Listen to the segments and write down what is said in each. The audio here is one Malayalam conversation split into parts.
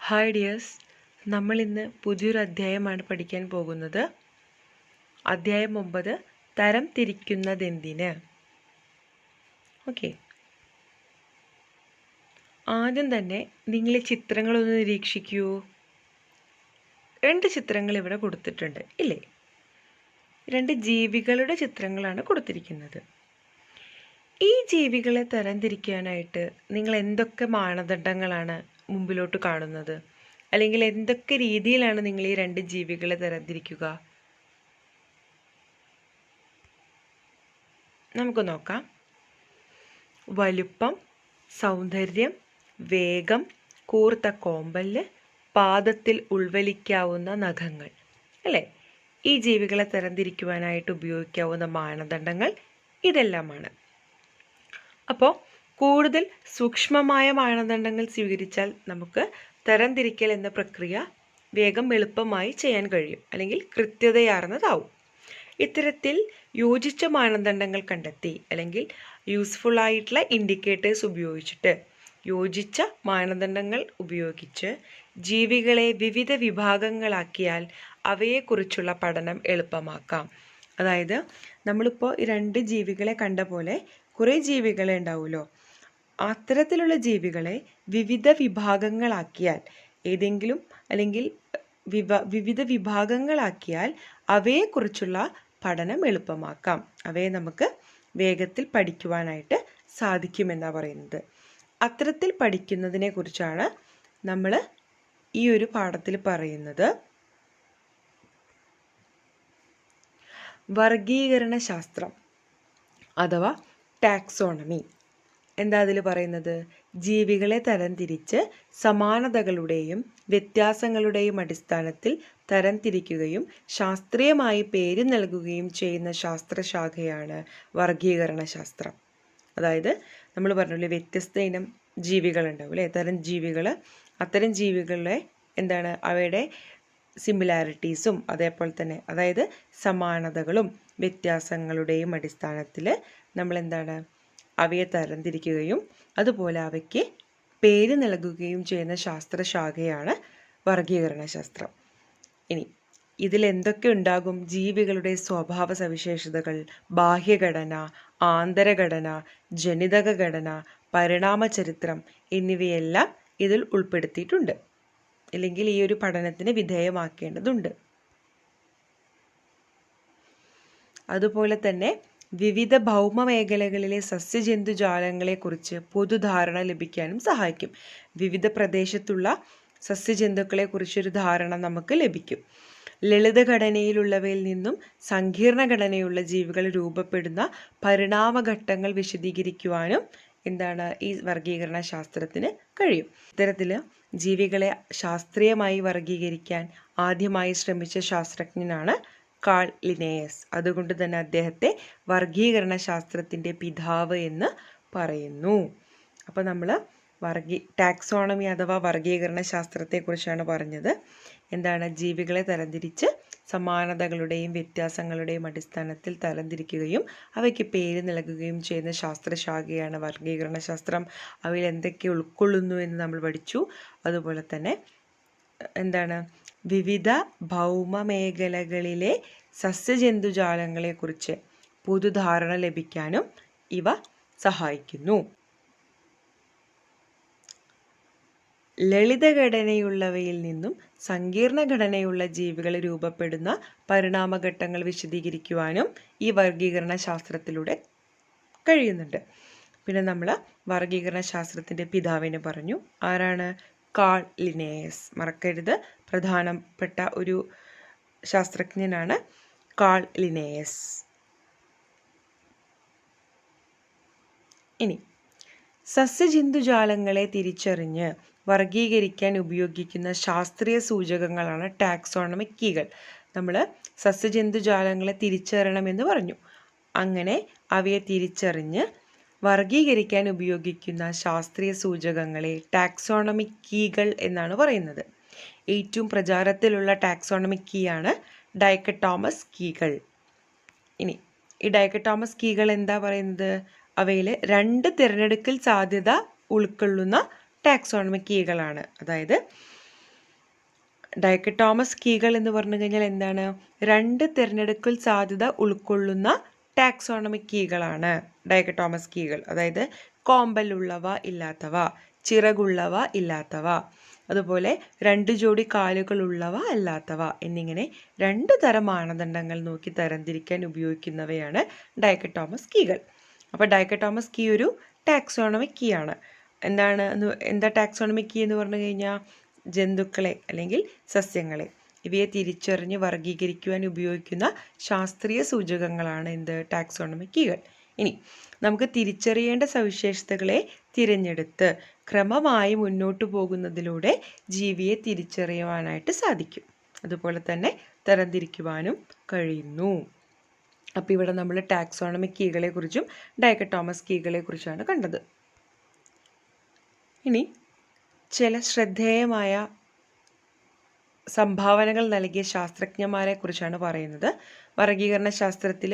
ഹായ് ഡിയേഴ്സ്, നമ്മളിന്ന് പുതിയൊരു അധ്യായമാണ് പഠിക്കാൻ പോകുന്നത്. അധ്യായം 9, തരം തിരിക്കുന്നതെന്തിന്. ഓക്കെ, ആദ്യം തന്നെ നിങ്ങൾ ഈ ചിത്രങ്ങളൊന്ന് നിരീക്ഷിക്കൂ. 2 ചിത്രങ്ങൾ ഇവിടെ കൊടുത്തിട്ടുണ്ട് ഇല്ലേ? 2 ജീവികളുടെ ചിത്രങ്ങളാണ് കൊടുത്തിരിക്കുന്നത്. ഈ ജീവികളെ തരംതിരിക്കാനായിട്ട് നിങ്ങൾ എന്തൊക്കെ മാനദണ്ഡങ്ങളാണ് മുമ്പിലോട്ട് കാണുന്നത്? അല്ലെങ്കിൽ എന്തൊക്കെ രീതിയിലാണ് നിങ്ങൾ ഈ 2 ജീവികളെ തരംതിരിക്കുക? നമുക്ക് നോക്കാം. വലുപ്പം, സൗന്ദര്യം, വേഗം, കൂർത്ത കോമ്പല്, പാദത്തിൽ ഉൾവലിക്കാവുന്ന നഖങ്ങൾ അല്ലേ? ഈ ജീവികളെ തരംതിരിക്കുവാനായിട്ട് ഉപയോഗിക്കാവുന്ന മാനദണ്ഡങ്ങൾ ഇതെല്ലാമാണ്. അപ്പോൾ കൂടുതൽ സൂക്ഷ്മമായ മാനദണ്ഡങ്ങൾ സ്വീകരിച്ചാൽ നമുക്ക് തരംതിരിക്കൽ എന്ന പ്രക്രിയ വേഗം എളുപ്പമായി ചെയ്യാൻ കഴിയും, അല്ലെങ്കിൽ കൃത്യതയാർന്നതാവും. ഇത്തരത്തിൽ യോജിച്ച മാനദണ്ഡങ്ങൾ കണ്ടെത്തി അല്ലെങ്കിൽ യൂസ്ഫുൾ ആയിട്ടുള്ള ഇൻഡിക്കേറ്റേഴ്സ് ഉപയോഗിച്ചിട്ട് യോജിച്ച മാനദണ്ഡങ്ങൾ ഉപയോഗിച്ച് ജീവികളെ വിവിധ വിഭാഗങ്ങളാക്കിയാൽ അവയെക്കുറിച്ചുള്ള പഠനം എളുപ്പമാക്കാം. അതായത് നമ്മളിപ്പോൾ ഈ 2 ജീവികളെ കണ്ട പോലെ കുറേ ജീവികളെ ഉണ്ടാവുമല്ലോ. അത്തരത്തിലുള്ള ജീവികളെ വിവിധ വിഭാഗങ്ങളാക്കിയാൽ ഏതെങ്കിലും അല്ലെങ്കിൽ വിവിധ വിഭാഗങ്ങളാക്കിയാൽ അവയെക്കുറിച്ചുള്ള പഠനം എളുപ്പമാക്കാം. അവയെ നമുക്ക് വേഗത്തിൽ പഠിക്കുവാനായിട്ട് സാധിക്കുമെന്നാണ് പറയുന്നത്. അത്തരത്തിൽ പഠിക്കുന്നതിനെ കുറിച്ചാണ് നമ്മൾ ഈ ഒരു പാഠത്തിൽ പറയുന്നത്. വർഗീകരണ ശാസ്ത്രം അഥവാ ടാക്സോണമി. എന്താ അതിൽ പറയുന്നത്? ജീവികളെ തരംതിരിച്ച് സമാനതകളുടെയും വ്യത്യാസങ്ങളുടെയും അടിസ്ഥാനത്തിൽ തരംതിരിക്കുകയും ശാസ്ത്രീയമായി പേര് നൽകുകയും ചെയ്യുന്ന ശാസ്ത്രശാഖയാണ് വർഗീകരണ ശാസ്ത്രം. അതായത് നമ്മൾ പറഞ്ഞല്ലോ, വ്യത്യസ്ത ഇനം ജീവികളുണ്ടാവും അല്ലേ? തരം ജീവികൾ. അത്തരം ജീവികളെ എന്താണ്, അവയുടെ സിമിലാരിറ്റീസും അതേപോലെ തന്നെ അതായത് സമാനതകളും വ്യത്യാസങ്ങളുടെയും അടിസ്ഥാനത്തിൽ നമ്മൾ എന്താണ് അവയെ തരംതിരിക്കുകയും അതുപോലെ അവയ്ക്ക് പേര് നൽകുകയും ചെയ്യുന്ന ശാസ്ത്രശാഖയാണ് വർഗീകരണ ശാസ്ത്രം. ഇനി ഇതിലെന്തൊക്കെ ഉണ്ടാകും? ജീവികളുടെ സ്വഭാവ സവിശേഷതകൾ, ബാഹ്യഘടന, ആന്തരഘടന, ജനിതക ഘടന, പരിണാമ ചരിത്രം എന്നിവയെല്ലാം ഇതിൽ ഉൾപ്പെടുത്തിയിട്ടുണ്ട്, അല്ലെങ്കിൽ ഈ ഒരു പഠനത്തിന് വിധേയമാക്കേണ്ടതുണ്ട്. അതുപോലെ തന്നെ വിവിധ ഭൗമ മേഖലകളിലെ സസ്യജന്തുജാലങ്ങളെക്കുറിച്ച് പൊതുധാരണ ലഭിക്കാനും സഹായിക്കും. വിവിധ പ്രദേശത്തുള്ള സസ്യജന്തുക്കളെക്കുറിച്ചൊരു ധാരണ നമുക്ക് ലഭിക്കും. ലളിതഘടനയിലുള്ളവയിൽ നിന്നും സങ്കീർണ ഘടനയുള്ള ജീവികൾ രൂപപ്പെടുന്ന പരിണാമഘട്ടങ്ങൾ വിശദീകരിക്കുവാനും എന്താണ് ഈ വർഗീകരണ ശാസ്ത്രത്തിന് കഴിയും. ഇത്തരത്തിൽ ജീവികളെ ശാസ്ത്രീയമായി വർഗീകരിക്കാൻ ആദ്യമായി ശ്രമിച്ച ശാസ്ത്രജ്ഞനാണ് കാൾ ലിനേയസ്. അതുകൊണ്ട് തന്നെ അദ്ദേഹത്തെ വർഗീകരണ ശാസ്ത്രത്തിൻ്റെ പിതാവ് എന്ന് പറയുന്നു. അപ്പോൾ നമ്മൾ ടാക്സോണമി അഥവാ വർഗീകരണ ശാസ്ത്രത്തെക്കുറിച്ചാണ് പറഞ്ഞത്. എന്താണ്? ജീവികളെ തരംതിരിച്ച് സമാനതകളുടെയും വ്യത്യാസങ്ങളുടെയും അടിസ്ഥാനത്തിൽ തരംതിരിക്കുകയും അവയ്ക്ക് പേര് നൽകുകയും ചെയ്യുന്ന ശാസ്ത്രശാഖയാണ് വർഗീകരണ ശാസ്ത്രം. അവയിൽ എന്തൊക്കെ ഉൾക്കൊള്ളുന്നു എന്ന് നമ്മൾ പഠിച്ചു. അതുപോലെ തന്നെ എന്താണ്, വിവിധ ഭൗമ മേഖലകളിലെ സസ്യജന്തുജാലങ്ങളെക്കുറിച്ച് പൊതുധാരണ ലഭിക്കാനും ഇവ സഹായിക്കുന്നു. ലളിതഘടനയുള്ളവയിൽ നിന്നും സങ്കീർണ ഘടനയുള്ള ജീവികൾ രൂപപ്പെടുന്ന പരിണാമഘട്ടങ്ങൾ വിശദീകരിക്കുവാനും ഈ വർഗീകരണ ശാസ്ത്രത്തിലൂടെ കഴിയുന്നുണ്ട്. പിന്നെ നമ്മൾ വർഗീകരണ ശാസ്ത്രത്തിൻ്റെ പിതാവിനെ പറഞ്ഞു. ആരാണ്? Carl Linnaeus. മറക്കരുത്, പ്രധാനപ്പെട്ട ഒരു ശാസ്ത്രജ്ഞനാണ് കാൾ ലിനേയസ്. ഇനി സസ്യജന്തുജാലങ്ങളെ തിരിച്ചറിഞ്ഞ് വർഗീകരിക്കാൻ ഉപയോഗിക്കുന്ന ശാസ്ത്രീയ സൂചകങ്ങളാണ് ടാക്സോണമിക് കീകൾ. നമ്മൾ സസ്യജന്തുജാലങ്ങളെ തിരിച്ചറിയണമെന്ന് പറഞ്ഞു. അങ്ങനെ അവയെ തിരിച്ചറിഞ്ഞ് വർഗീകരിക്കാൻ ഉപയോഗിക്കുന്ന ശാസ്ത്രീയ സൂചകങ്ങളെ ടാക്സോണമിക് കീകൾ എന്നാണ് പറയുന്നത്. ഏറ്റവും പ്രചാരത്തിലുള്ള ടാക്സോണമിക് കീയാണ് ഡൈക്കട്ടോമസ് കീകൾ. ഇനി ഈ ഡൈക്കട്ടോമസ് കീകൾ എന്താ പറയുന്നത്? അവയിൽ 2 തിരഞ്ഞെടുക്കൽ സാധ്യത ഉൾക്കൊള്ളുന്ന ടാക്സോണമിക് കീകളാണ്. അതായത് ഡൈക്കട്ടോമസ് കീകൾ എന്ന് പറഞ്ഞു കഴിഞ്ഞാൽ എന്താണ്? 2 തിരഞ്ഞെടുക്കൽ സാധ്യത ഉൾക്കൊള്ളുന്ന ടാക്സോണമിക് കീകളാണ് ഡൈക്കട്ടോമസ് കീകൾ. അതായത് കോമ്പലുള്ളവ ഇല്ലാത്തവ, ചിറകുള്ളവ ഇല്ലാത്തവ, അതുപോലെ 2 ജോഡി കാലുകളുള്ളവ അല്ലാത്തവ എന്നിങ്ങനെ 2 തരം മാനദണ്ഡങ്ങൾ നോക്കി തരംതിരിക്കാൻ ഉപയോഗിക്കുന്നവയാണ് ഡൈക്കട്ടോമസ് കീകൾ. അപ്പോൾ ഡൈക്കട്ടോമസ് കീ ഒരു ടാക്സോണമിക് കീ ആണ്. എന്താ ടാക്സോണമിക് കീ എന്ന് പറഞ്ഞു കഴിഞ്ഞാൽ ജന്തുക്കളെ അല്ലെങ്കിൽ സസ്യങ്ങളെ ഇവയെ തിരിച്ചറിഞ്ഞ് വർഗീകരിക്കുവാൻ ഉപയോഗിക്കുന്ന ശാസ്ത്രീയ സൂചകങ്ങളാണ് ടാക്സോണമിക് കീകൾ. ഇനി നമുക്ക് തിരിച്ചറിയേണ്ട സവിശേഷതകളെ തിരഞ്ഞെടുത്ത് ക്രമമായി മുന്നോട്ട് പോകുന്നതിലൂടെ ജീവിയെ തിരിച്ചറിയുവാനായിട്ട് സാധിക്കും. അതുപോലെ തന്നെ തരംതിരിക്കുവാനും കഴിയുന്നു. അപ്പോൾ ഇവിടെ നമ്മൾ ടാക്സോണമിക് കീകളെ കുറിച്ചും ഡൈക്കട്ടോമസ് കീകളെ കുറിച്ചാണ് കണ്ടത്. ഇനി ചില ശ്രദ്ധേയമായ സംഭാവനകൾ നൽകിയ ശാസ്ത്രജ്ഞന്മാരെ കുറിച്ചാണ് പറയുന്നത്. വർഗീകരണ ശാസ്ത്രത്തിൽ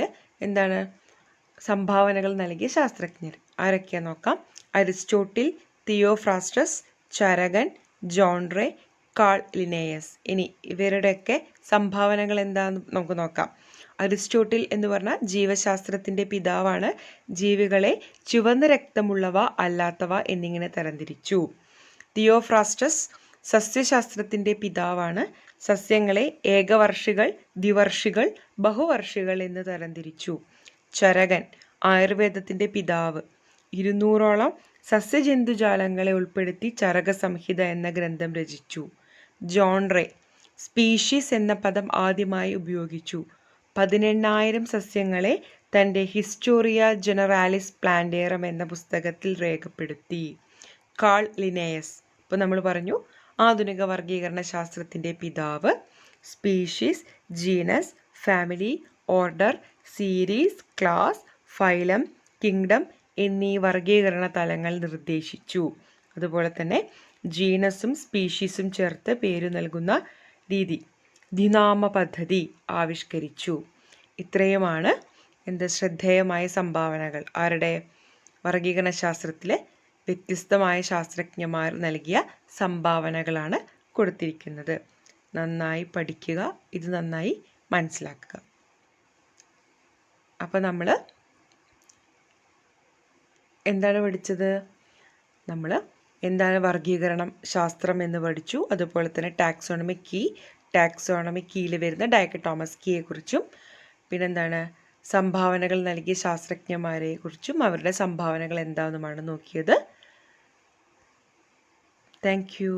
സംഭാവനകൾ നൽകിയ ശാസ്ത്രജ്ഞർ ആരൊക്കെയാന്ന് നോക്കാം. Aristotle, Theophrastus, Charakan, John Ray, Carl Linnaeus. ഇനി ഇവരുടെയൊക്കെ സംഭാവനകൾ എന്താണെന്ന് നമുക്ക് നോക്കാം. അരിസ്റ്റോട്ടിൽ എന്ന് പറഞ്ഞാൽ ജീവശാസ്ത്രത്തിൻ്റെ പിതാവാണ്. ജീവികളെ ചുവന്ന രക്തമുള്ളവ അല്ലാത്തവ എന്നിങ്ങനെ തരംതിരിച്ചു. തിയോഫ്രാസ്റ്റസ് സസ്യശാസ്ത്രത്തിൻ്റെ പിതാവാണ്. സസ്യങ്ങളെ ഏകവർഷികൾ, ദ്വിവർഷികൾ, ബഹുവർഷികൾ എന്ന് തരംതിരിച്ചു. ചരകൻ ആയുർവേദത്തിൻ്റെ പിതാവ്. 200ഓളം സസ്യജന്തുജാലങ്ങളെ ഉൾപ്പെടുത്തി ചരക സംഹിത എന്ന ഗ്രന്ഥം രചിച്ചു. ജോൺ റേ സ്പീഷീസ് എന്ന പദം ആദ്യമായി ഉപയോഗിച്ചു. 18,000 സസ്യങ്ങളെ തൻ്റെ ഹിസ്റ്റോറിയ ജനറാലിസ് പ്ലാന്റേറം എന്ന പുസ്തകത്തിൽ രേഖപ്പെടുത്തി. കാൾ ലിനേയസ് ഇപ്പോൾ നമ്മൾ പറഞ്ഞു ആധുനിക വർഗീകരണ ശാസ്ത്രത്തിൻ്റെ പിതാവ്. Species, genus, family, order, series, class, phylum, kingdom എന്നീ വർഗീകരണ തലങ്ങൾ നിർദ്ദേശിച്ചു. അതുപോലെ തന്നെ ജീനസും സ്പീഷീസും ചേർത്ത് പേരു നൽകുന്ന രീതി ദ്വിനാമ പദ്ധതി ആവിഷ്കരിച്ചു. ഇത്രയുമാണ് ശ്രദ്ധേയമായ സംഭാവനകൾ ആരുടെ? വർഗീകരണ ശാസ്ത്രത്തിലെ വ്യത്യസ്തമായ ശാസ്ത്രജ്ഞന്മാർ നൽകിയ സംഭാവനകളാണ് കൊടുത്തിരിക്കുന്നത്. നന്നായി പഠിക്കുക, ഇത് നന്നായി മനസ്സിലാക്കുക. അപ്പോൾ നമ്മൾ എന്താണ് പഠിച്ചത്? നമ്മൾ എന്താണ് വർഗീകരണം ശാസ്ത്രം എന്ന് പഠിച്ചു. അതുപോലെ തന്നെ ടാക്സോണമിക് കീയിൽ വരുന്ന ഡൈക്കട്ടോമസ് കീയെക്കുറിച്ചും പിന്നെന്താണ് സംഭാവനകൾ നൽകിയ ശാസ്ത്രജ്ഞന്മാരെ കുറിച്ചും അവരുടെ സംഭാവനകൾ എന്താണെന്നുമാണ് നോക്കിയത്. Thank you.